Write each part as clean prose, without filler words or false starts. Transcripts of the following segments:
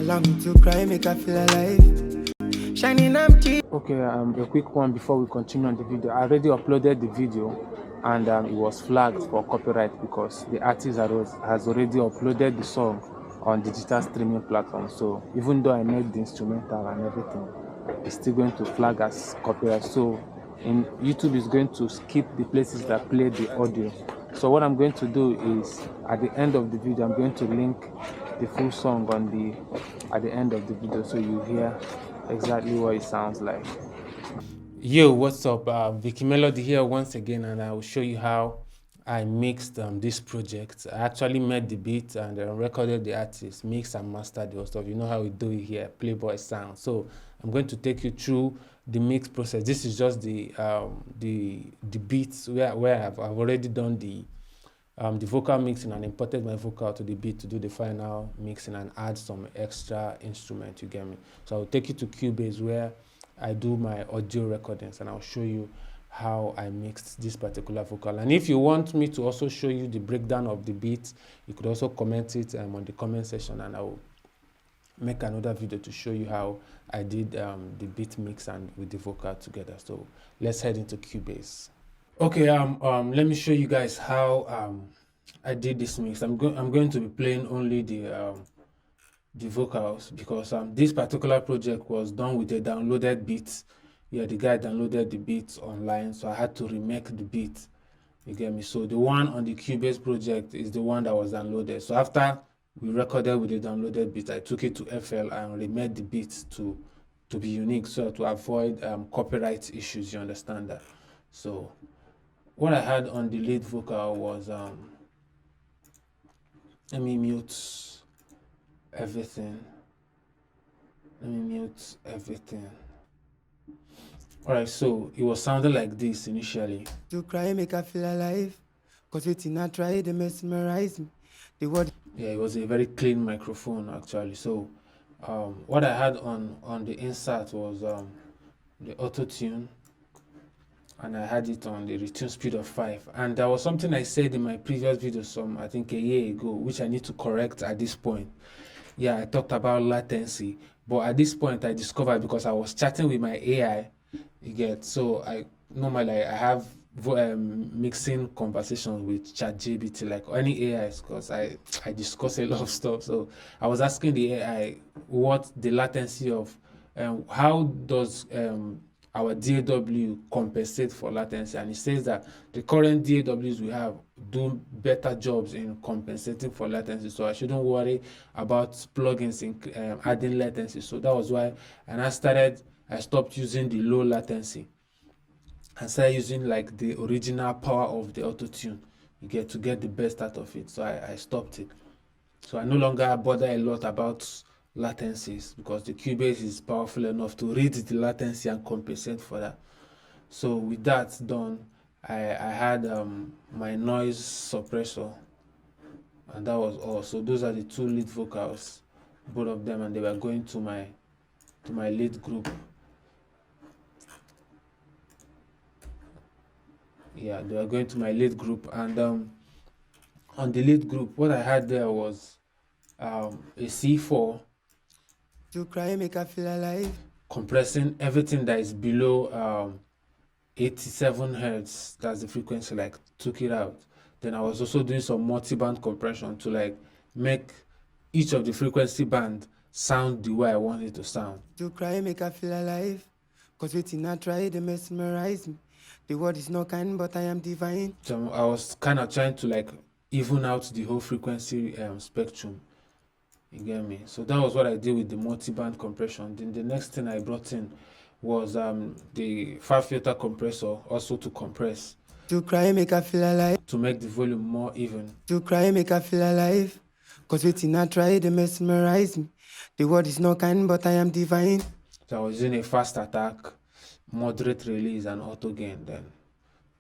Allow me to cry, make I feel alive. Shining empty. Okay, a quick one before we continue on the video. I already uploaded the video and it was flagged for copyright because the artist has already uploaded the song on digital streaming platform. So even though I made the instrumental and everything, it's still going to flag as copyright. So in YouTube is going to skip the places that play the audio. So what I'm going to do is at the end of the video, I'm going to link the full song at the end of the video so you hear exactly what it sounds like. Yo, what's up? Vicky Melody here once again, and I will show you how I mixed this project. I actually made the beat and recorded the artist, mixed and mastered the stuff. You know how we do it here, Playboy sound. So I'm going to take you through the mix process. This is just the beats where I've already done the vocal mixing and imported my vocal to the beat to do the final mixing and add some extra instrument, you get me? So I'll take you to Cubase where I do my audio recordings and I'll show you how I mixed this particular vocal. And if you want me to also show you the breakdown of the beat, you could also comment it on the comment section and I will make another video to show you how I did the beat mix and with the vocal together. So let's head into Cubase. Okay, let me show you guys how I did this mix. I'm going to be playing only the vocals because this particular project was done with a downloaded beat. Yeah, the guy downloaded the beats online, so I had to remake the beat. You get me? So the one on the Cubase project is the one that was downloaded. So after we recorded with the downloaded beat, I took it to FL and remade the beats to be unique, so to avoid copyright issues. You understand that? So what I had on the lead vocal was let me mute everything. Alright, so it was sounding like this initially. To cry, make I feel alive. Cause it's not try, they mesmerize me. The word. Yeah, it was a very clean microphone actually. So what I had on the insert was the auto tune, and I had it on the retune speed of 5. And there was something I said in my previous video I think a year ago, which I need to correct at this point. Yeah, I talked about latency, but at this point I discovered, because I was chatting with my AI, you get, so I have mixing conversations with ChatGPT, like any AIs, because I discuss a lot of stuff. So I was asking the AI what the latency of how does our DAW compensate for latency, and it says that the current DAWs we have do better jobs in compensating for latency, so I shouldn't worry about plugins in adding latency. So that was why, and I stopped using the low latency and started using like the original power of the auto tune you get to get the best out of it. So I stopped it. So I no longer bother a lot about latencies because the Cubase is powerful enough to read the latency and compensate for that. So with that done, I had my noise suppressor, and that was all. So those are the two lead vocals, both of them, and they were going to my lead group. Yeah, they were going to my lead group, and on the lead group, what I had there was a C4. To cry, make I feel alive. Compressing everything that is below 87 hertz. That's the frequency. Like took it out. Then I was also doing some multi-band compression to like make each of the frequency band sound the way I want it to sound. To cry, make I feel alive. Cause it's not try, they mesmerize me. The word is not kind, but I am divine. So I was kind of trying to like even out the whole frequency spectrum. You get me? So that was what I did with the multi-band compression. Then the next thing I brought in was the far filter compressor, also to compress. To cry, make I feel alive. To make the volume more even. To cry, make I feel alive. Cause it's not try, they mesmerize me. The word is not kind, but I am divine. So I was using a fast attack, moderate release, and auto gain, then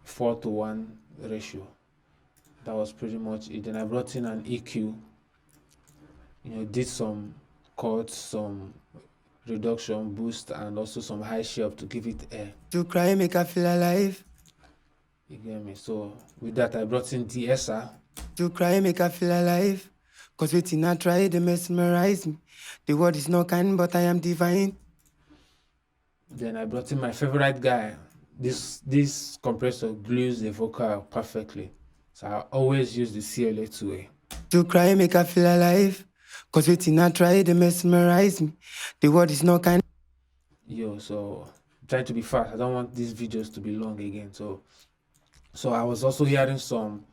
4:1 ratio. That was pretty much it. Then I brought in an EQ. Did some cuts, some reduction, boost, and also some high shape to give it air. To cry, make I feel alive. You get me? So with that, I brought in DSR. To cry, make I feel alive. Cause waiting I try, they mesmerize me. The word is not kind, but I am divine. Then I brought in my favorite guy. This compressor glues the vocal perfectly. So I always use the CLA2A. To cry, make I feel alive. Cause waiting I try, they mesmerize me. The word is not kind. Yo, so I'm trying to be fast. I don't want these videos to be long again. So I was also hearing some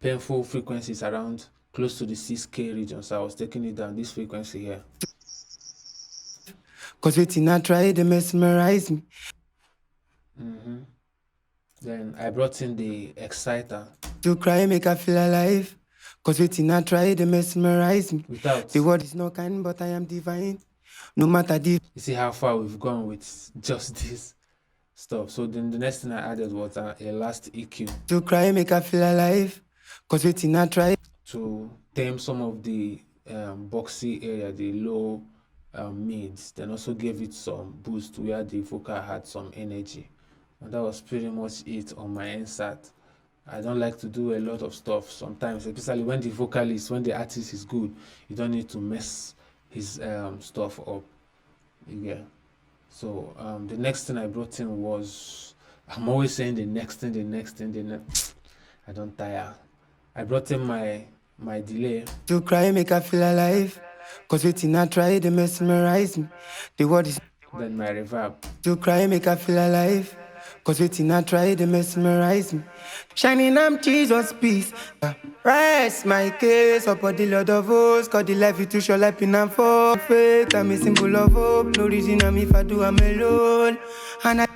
painful frequencies around close to the 6K region. So I was taking it down, this frequency here. Cause waiting I try, they mesmerize me. Then I brought in the exciter. To cry, make I feel alive. Cause waiting I try, they mesmerize me. Without. The word is not kind, but I am divine. No matter the. You see how far we've gone with just this stuff. So then the next thing I added was a last EQ. To cry, make I feel alive. Cause waiting I try. To tame some of the boxy area, the low mids. Then also gave it some boost where the vocal had some energy. And that was pretty much it on my NSAT. I don't like to do a lot of stuff sometimes, especially when the vocalist, when the artist is good, you don't need to mess his stuff up. Yeah. So the next thing I brought in was, I'm always saying the next thing. I don't tire. I brought in my delay. To cry, make I feel alive. Cause waiting I try, they mesmerize me. The word is. Then my reverb. To cry, make I feel alive. Cause waiting I try, they mesmerize me. Shining I'm Jesus peace. Rest my case upon the Lord of hosts. Cause the life you to show life in and for faith. I'm a symbol of hope. No reason I'm if I do, I'm alone. And I.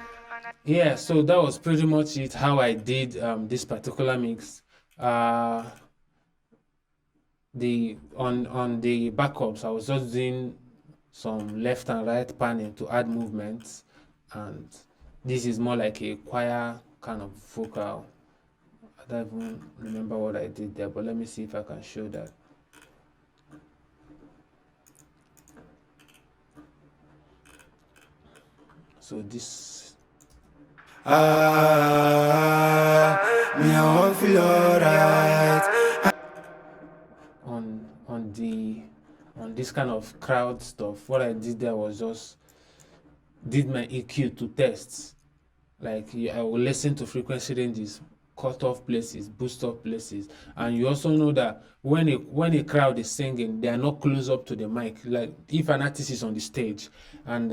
Yeah, so that was pretty much it, how I did this particular mix. On the backups, I was just doing some left and right panning to add movements, and this is more like a choir kind of vocal. I don't even remember what I did there, but let me see if I can show that. So this. Me I won't feel alright. On this kind of crowd stuff, what I did there was just did my EQ to tests. Like I will listen to frequency ranges, cut off places, boost off places, and you also know that when a crowd is singing, they are not close up to the mic. Like if an artist is on the stage and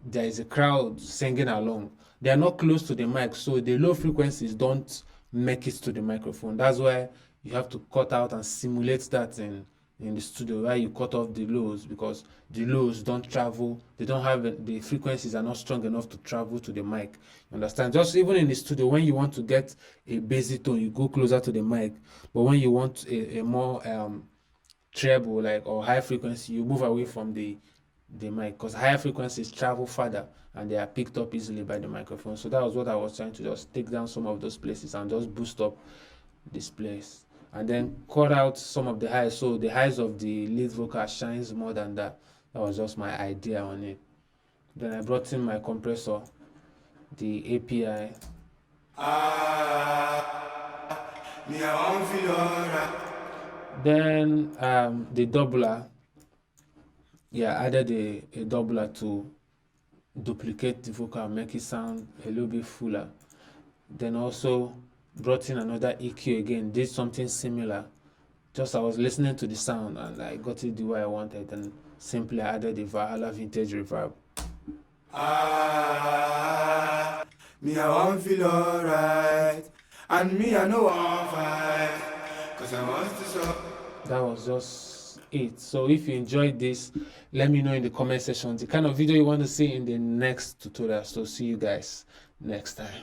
there is a crowd singing along, they are not close to the mic, so the low frequencies don't make it to the microphone. That's why you have to cut out and simulate that in the studio, where you cut off the lows, because the lows don't travel, they don't have the frequencies are not strong enough to travel to the mic. You understand? Just even in the studio, when you want to get a basic tone, you go closer to the mic, but when you want a more treble, like, or high frequency, you move away from the mic, because higher frequencies travel further and they are picked up easily by the microphone. So that was what I was trying to just take down some of those places and just boost up this place, and then cut out some of the highs, so the highs of the lead vocal shines more than that. That was just my idea on it. Then I brought in my compressor, the API. Me I won't feel alright. Then the doubler. Yeah, I added a doubler to duplicate the vocal, make it sound a little bit fuller. Then also brought in another EQ again, did something similar. Just I was listening to the sound and I got it the way I wanted, and simply added the Valhalla vintage reverb. Me I won't feel alright. And me I know I'll fight. Cause I want to show. That was just it. So if you enjoyed this, let me know in the comment section the kind of video you want to see in the next tutorial. So see you guys next time.